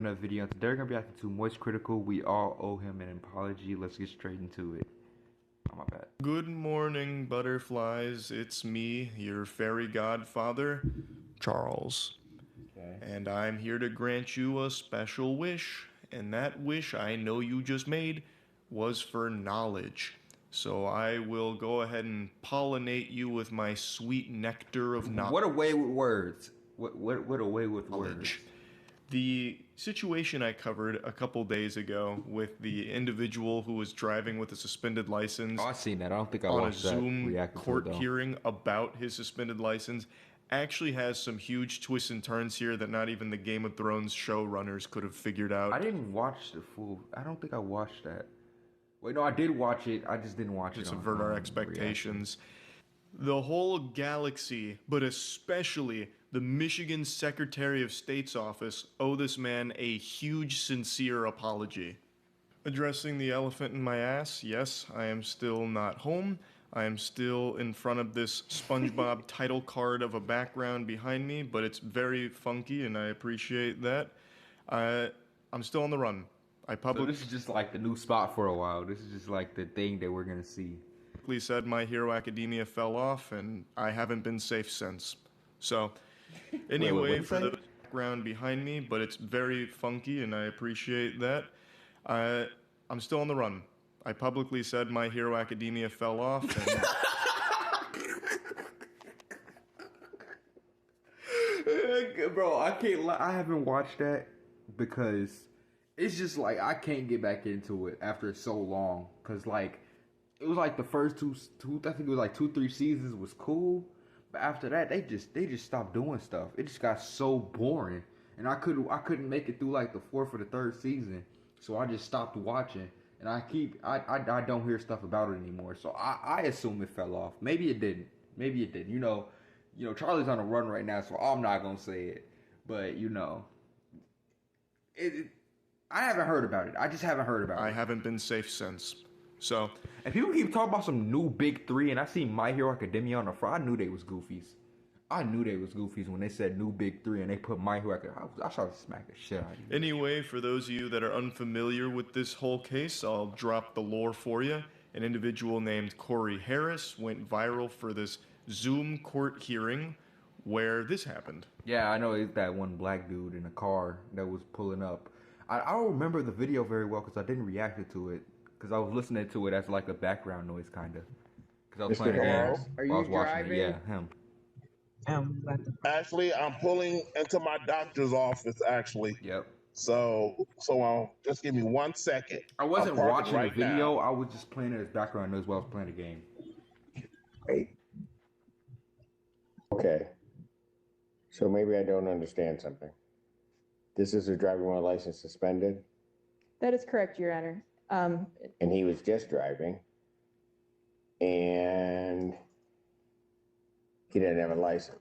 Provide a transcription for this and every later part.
Another video. Today we're gonna be asking to Moist Critical. We all owe him an apology. Let's get straight into it. Oh my bad. Good morning, butterflies. It's me, your fairy godfather, Charles. Okay. And I'm here to grant you a special wish. And that wish I know you just made was for knowledge. So I will go ahead and pollinate you with my sweet nectar of knowledge. What a way with words. What a way with words. The situation I covered a couple days ago with the individual who was driving with a suspended license. Oh, I've seen that. I don't think I on a watched that. Zoom court hearing about his suspended license actually has some huge twists and turns here that not even the Game of Thrones showrunners could have figured out. I didn't watch the full. I don't think I watched that. Wait, no, I did watch it. I just didn't watch it. To subvert our expectations. The whole galaxy, but especially the Michigan Secretary of State's office, owe this man a huge, sincere apology. Addressing the elephant in my ass, yes, I am still not home. I am still in front of this SpongeBob title card of a background behind me, but it's very funky, and I appreciate that. I'm still on the run. So this is just like the new spot for a while. This is just like the thing that we're gonna see. Said My Hero Academia fell off, and I haven't been safe since. So, anyway, for the background behind me, but it's very funky, and I appreciate that. I'm still on the run. I publicly said My Hero Academia fell off, and bro, I can't lie. I haven't watched that because it's just like I can't get back into it after so long. Cause like it was like the first two I think it was like 2-3 seasons was cool, but after that they just stopped doing stuff. It just got so boring, and I couldn't make it through like the fourth or the third season, so I just stopped watching. And I don't hear stuff about it anymore, so I assume it fell off. Maybe it didn't. Maybe it didn't. You know, Charlie's on a run right now, so I'm not gonna say it. But I haven't heard about it. I just haven't heard about it. I haven't been safe since. So, and people keep talking about some new big three, and I see My Hero Academia on the front. I knew they was goofies. I knew they was goofies when they said new big three and they put My Hero Academia. I started to smack the shit out of you. Anyway, for those of you that are unfamiliar with this whole case, I'll drop the lore for you. An individual named Corey Harris went viral for this Zoom court hearing where this happened. Yeah, I know it's that one black dude in a car that was pulling up. I don't remember the video very well because I didn't react to it. Because I was listening to it as like a background noise, kind of. Because I was playing games. Are you driving? Yeah, him. Actually, I'm pulling into my doctor's office, actually. Yep. So just give me 1 second. I wasn't watching the video. I was just playing it as background noise while I was playing the game. Wait. Okay. So maybe I don't understand something. This is a driver while license suspended? That is correct, Your Honor. And he was just driving, and he didn't have a license.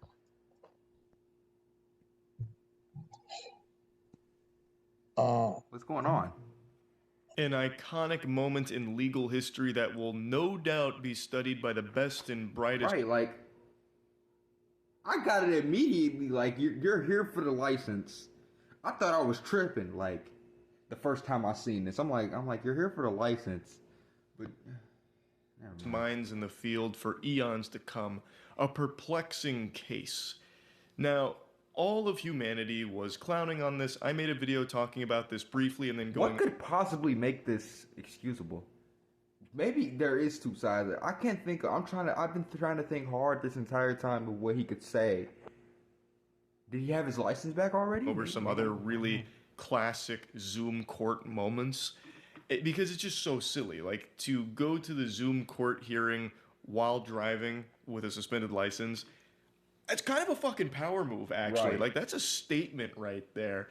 What's going on? An iconic moment in legal history that will no doubt be studied by the best and brightest. Right, like, I got it immediately. Like, you're here for the license. I thought I was tripping, like, the first time I seen this. I'm like, you're here for the license, but minds in the field for eons to come. A perplexing case. Now, all of humanity was clowning on this. I made a video talking about this briefly and then going... What could possibly make this excusable? Maybe there is two sides. I can't think. I've been trying to think hard this entire time of what he could say. Did he have his license back already? Over some other really classic Zoom court moments. Because it's just so silly. Like, to go to the Zoom court hearing while driving with a suspended license, it's kind of a fucking power move, actually. Right. Like, that's a statement right there.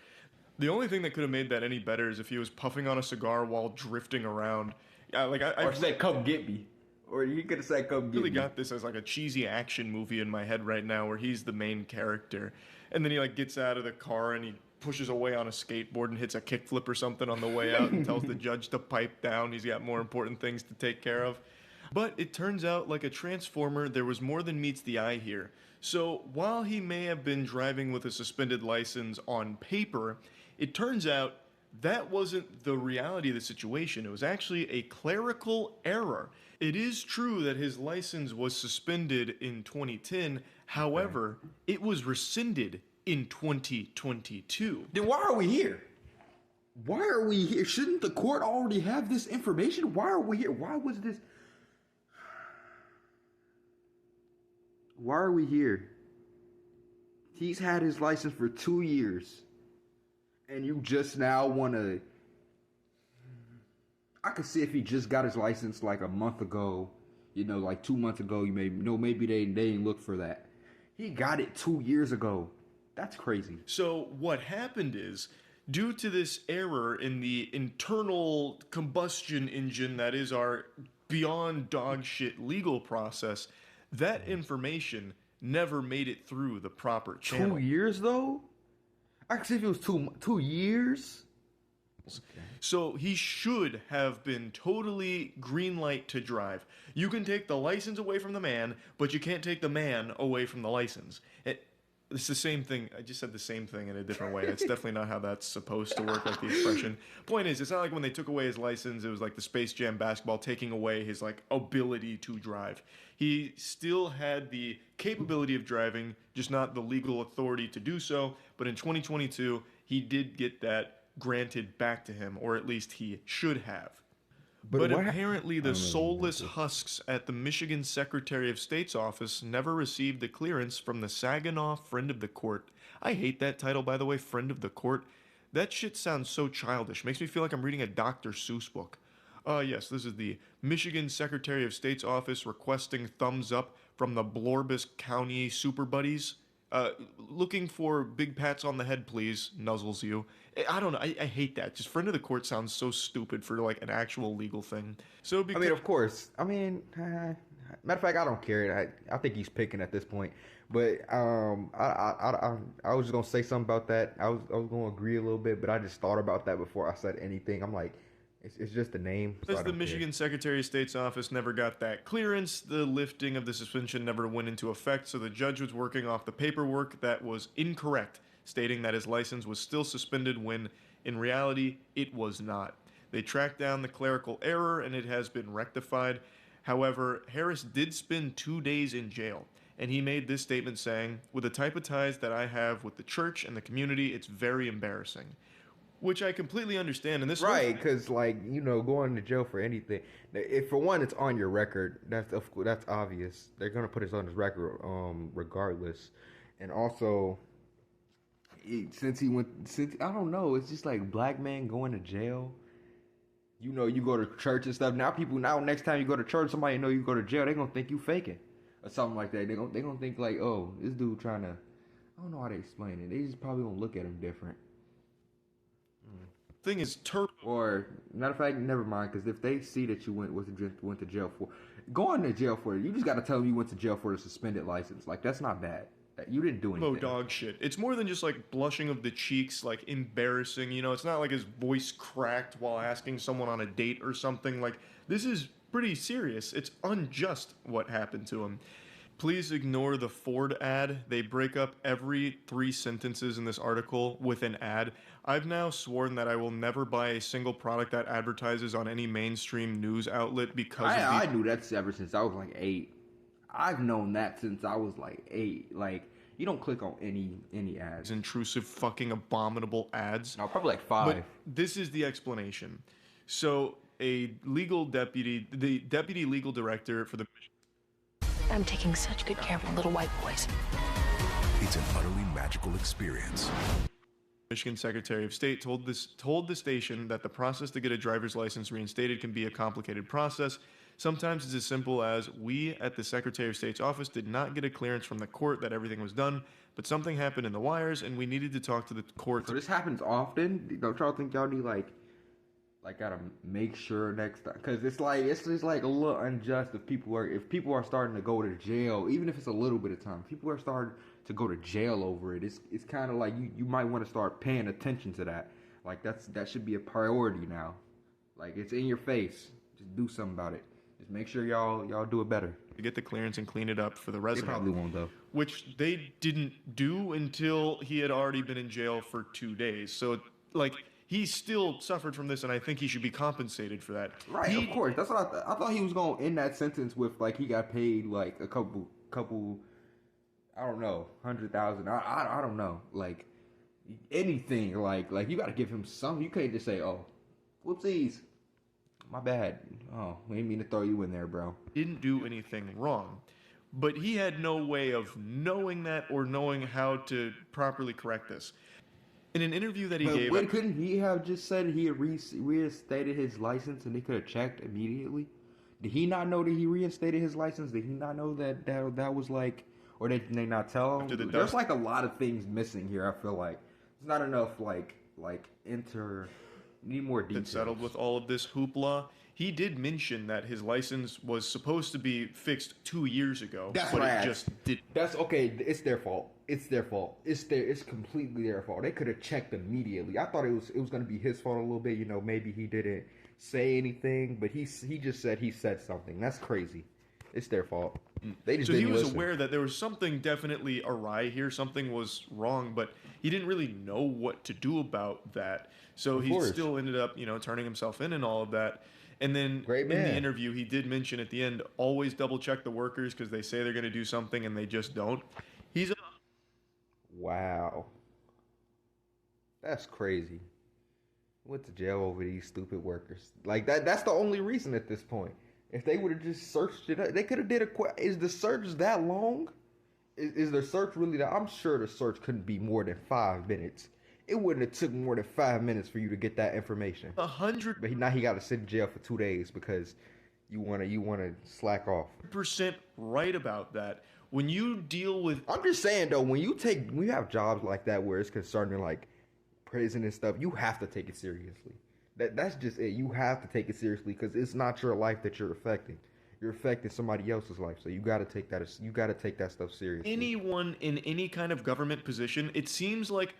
The only thing that could have made that any better is if he was puffing on a cigar while drifting around. Or said, "Come get me." Or you could have said, "Come get me." I really got this as like a cheesy action movie in my head right now where he's the main character. And then he like gets out of the car and he pushes away on a skateboard and hits a kickflip or something on the way out and tells the judge to pipe down. He's got more important things to take care of. But it turns out, like a transformer, there was more than meets the eye here. So while he may have been driving with a suspended license on paper, It turns out that wasn't the reality of the situation. It was actually a clerical error. It is true that his license was suspended in 2010. However, it was rescinded in 2022. Then why are we here? Why are we here? Shouldn't the court already have this information? Why are we here? Why was this? Why are we here? He's had his license for 2 years. And you just now want to... I could see if he just got his license like a month ago, you know, like 2 months ago, maybe they didn't look for that. He got it 2 years ago. That's crazy. So what happened is, due to this error in the internal combustion engine that is our beyond dog shit legal process, that information never made it through the proper channel. 2 years though? I could see if it was 2 years. Okay. So he should have been totally green light to drive. You can take the license away from the man, but you can't take the man away from the license. It's the same thing. I just said the same thing in a different way. That's definitely not how that's supposed to work, like the expression. Point is, it's not like when they took away his license, it was like the Space Jam basketball taking away his like ability to drive. He still had the capability of driving, just not the legal authority to do so. But in 2022, he did get that granted back to him, or at least he should have. But apparently the soulless husks at the Michigan Secretary of State's office never received the clearance from the Saginaw Friend of the Court. I hate that title, by the way, Friend of the Court. That shit sounds so childish. Makes me feel like I'm reading a Dr. Seuss book. Yes, this is the Michigan Secretary of State's office requesting thumbs up from the Blorbus County Super Buddies. Looking for big pats on the head, please, nuzzles you. I don't know. I hate that. Just friend of the court sounds so stupid for like an actual legal thing. So I mean, of course. I mean, matter of fact, I don't care. I think he's picking at this point. But I was just gonna say something about that. I was gonna agree a little bit, but I just thought about that before I said anything. I'm like, it's just a name. So as the Michigan Secretary of State's office never got that clearance, the lifting of the suspension never went into effect, so the judge was working off the paperwork that was incorrect, stating that his license was still suspended when, in reality, it was not. They tracked down the clerical error, and it has been rectified. However, Harris did spend 2 days in jail, and he made this statement saying, "With the type of ties that I have with the church and the community, it's very embarrassing." Which I completely understand. And this right, because like, you know, going to jail for anything. If for one, it's on your record. That's obvious. They're gonna put it on his record, regardless. And also, since I don't know, it's just like black men going to jail. You know, you go to church and stuff. Now next time you go to church, somebody know you go to jail. They gonna think you faking or something like that. They gonna think like, oh, this dude trying to. I don't know how they explain it. They just probably gonna look at him different. Thing is turbo. Or matter of fact, never mind, because if they see that you went to jail for going to jail for it, you just got to tell them you went to jail for a suspended license. Like, that's not bad. You didn't do anything. Dog shit. It's more than just like blushing of the cheeks, like embarrassing. You know, it's not like his voice cracked while asking someone on a date or something. Like, this is pretty serious. It's unjust what happened to him. Please ignore the Ford ad. They break up every 3 sentences in this article with an ad. I've now sworn that I will never buy a single product that advertises on any mainstream news outlet because I knew that ever since I was like 8. I've known that since I was like 8. Like, you don't click on any ads. Intrusive, fucking abominable ads. No, probably like 5. But this is the explanation. So, the deputy legal director for the... I'm taking such good care of my little white boys. It's an utterly magical experience. Michigan Secretary of State told the station that the process to get a driver's license reinstated can be a complicated process. Sometimes it's as simple as, we at the Secretary of State's office did not get a clearance from the court that everything was done, but something happened in the wires and we needed to talk to the court. So this happens often? Don't y'all think y'all need like gotta make sure next time, because it's just like a little unjust if people are starting to go to jail, even if it's a little bit of time. People are starting to go to jail over it. It's kind of like you might want to start paying attention to that. Like that should be a priority now. Like, it's in your face. Just do something about it. Just make sure y'all do it better. To get the clearance and clean it up for the resident. They probably won't though. Which they didn't do until he had already been in jail for 2 days. So Like, he still suffered from this, and I think he should be compensated for that. Right, of course. That's what I thought he was going to end that sentence with, like, he got paid, like, a couple, I don't know, 100,000. I don't know. Like, anything. Like you got to give him something. You can't just say, oh, whoopsies. My bad. Oh, we didn't mean to throw you in there, bro. Didn't do anything wrong. But he had no way of knowing that or knowing how to properly correct this. In an interview that he gave... Wait, couldn't he have just said he had reinstated his license and they could have checked immediately? Did he not know that he reinstated his license? Did he not know that was like... Or did they not tell him? There's like a lot of things missing here, I feel like. There's not enough, need more details. That settled with all of this hoopla. He did mention that his license was supposed to be fixed 2 years ago. That's but right. It just did. That's okay. It's their fault. It's their fault. It's completely their fault. They could have checked immediately. I thought it was going to be his fault a little bit. You know, maybe he didn't say anything, but he just said he said something. That's crazy. It's their fault. They just didn't listen. Aware that there was something definitely awry here. Something was wrong, but he didn't really know what to do about that. So he still ended up, turning himself in and all of that. And then in the interview, he did mention at the end, always double check the workers because they say they're going to do something and they just don't. Wow. That's crazy. Went to jail over these stupid workers. Like that's the only reason at this point. If they would have just searched it, they could have did is the search that long? Is the search really that? I'm sure the search couldn't be more than 5 minutes. It wouldn't have took more than 5 minutes for you to get that information. 100. But now he got to sit in jail for 2 days because you wanna slack off. % right about that. When you deal with, I'm just saying though, when you have jobs like that where it's concerning like prison and stuff, you have to take it seriously. That's just it. You have to take it seriously because it's not your life that you're affecting. You're affecting somebody else's life, so you got to take that. You got to take that stuff seriously. Anyone in any kind of government position, it seems like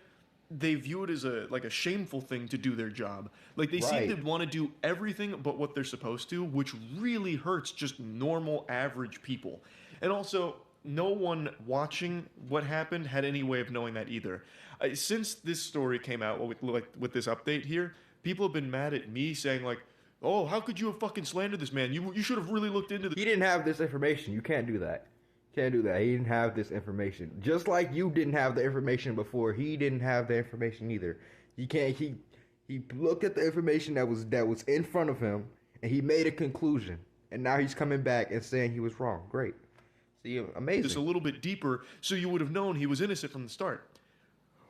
they view it as a shameful thing to do their job. Like they seem to want to do everything but what they're supposed to, which really hurts just normal, average people. And also, no one watching what happened had any way of knowing that either. Since this story came out with this update here, people have been mad at me saying like, oh, how could you have fucking slandered this man? You should have really looked into this. He didn't have this information. You can't do that. Can't do that. He didn't have this information. Just like you didn't have the information before, he didn't have the information either. He looked at the information that was in front of him and he made a conclusion. And now he's coming back and saying he was wrong. Great. See, amazing. Just a little bit deeper so you would have known he was innocent from the start.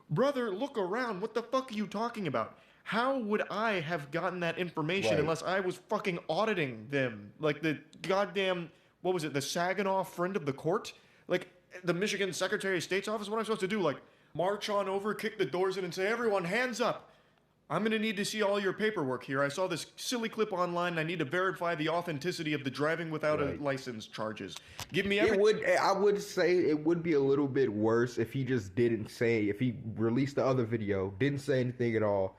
Brother, look around. What the fuck are you talking about? How would I have gotten that information unless I was fucking auditing them? Like the goddamn, what was it, the Saginaw friend of the court? Like the Michigan Secretary of State's office? What am I supposed to do? Like march on over, kick the doors in and say, everyone, hands up. I'm going to need to see all your paperwork here. I saw this silly clip online and I need to verify the authenticity of the driving without a license charges. Give me everything. I would say it would be a little bit worse if he just didn't say, if he released the other video, didn't say anything at all.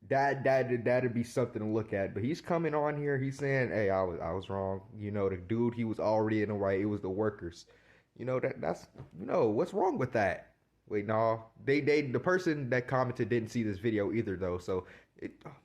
That'd be something to look at. But he's coming on here. He's saying, "Hey, I was wrong. The dude, he was already in the right. It was the workers. That's what's wrong with that." Wait, no, the person that commented didn't see this video either, though. So,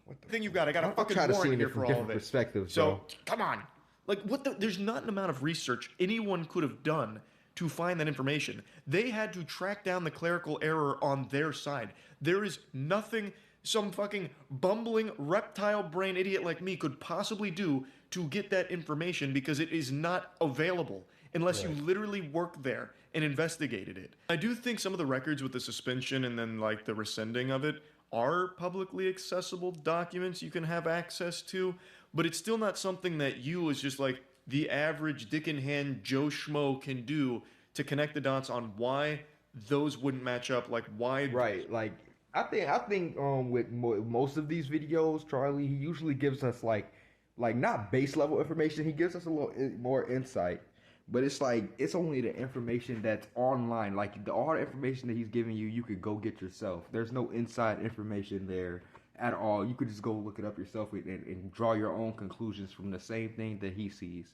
what the thing you got? I got a fucking try to see warrant it here from for all different of it. perspectives. So come on, like there's not an amount of research anyone could have done to find that information. They had to track down the clerical error on their side. There is nothing some fucking bumbling reptile brain idiot like me could possibly do to get that information because it is not available unless you literally worked there and investigated it. I do think some of the records with the suspension and then like the rescinding of it are publicly accessible documents you can have access to, but it's still not something that you as just like the average dick in hand Joe Schmo can do to connect the dots on why those wouldn't match up, like why... Right, like... I think with most of these videos, Charlie, he usually gives us like not base level information. He gives us a little more insight, but it's like it's only the information that's online. Like all the information that he's giving you, you could go get yourself. There's no inside information there at all. You could just go look it up yourself and draw your own conclusions from the same thing that he sees.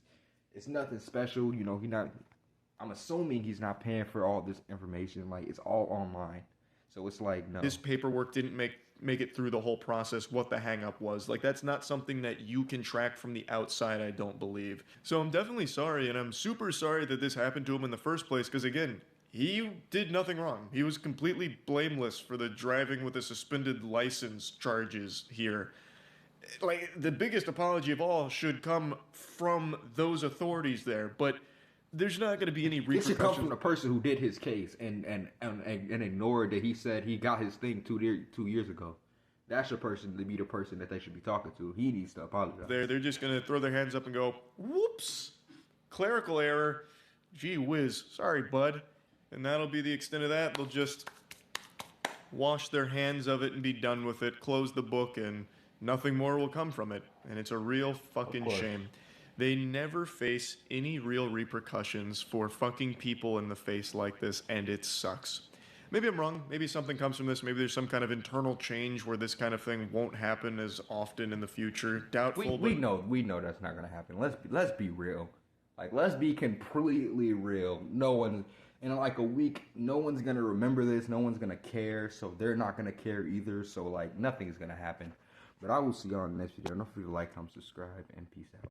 It's nothing special, I'm assuming he's not paying for all this information. Like it's all online. So it's like, no. This paperwork didn't make make it through the whole process what the hang up was. Like, that's not something that you can track from the outside, I don't believe. So I'm definitely sorry, and I'm super sorry that this happened to him in the first place, because again, he did nothing wrong. He was completely blameless for the driving with a suspended license charges here. Like, the biggest apology of all should come from those authorities there, but there's not going to be any It repercussions. should come from the person who did his case and ignored that he said he got his thing 2 years ago. That's the person to be the person that they should be talking to. He needs to apologize. They're just going to throw their hands up and go, whoops, clerical error, gee whiz, sorry, bud. And that'll be the extent of that. They'll just wash their hands of it and be done with it, close the book, and nothing more will come from it. And it's a real fucking shame. They never face any real repercussions for fucking people in the face like this, and it sucks. Maybe I'm wrong. Maybe something comes from this. Maybe there's some kind of internal change where this kind of thing won't happen as often in the future. Doubtful. We know that's not gonna happen. Let's be real. Like, let's be completely real. No one in like a week, no one's gonna remember this. No one's gonna care. So they're not gonna care either. So like nothing's gonna happen. But I will see y'all in the next video. Don't forget to like, comment, subscribe, and peace out.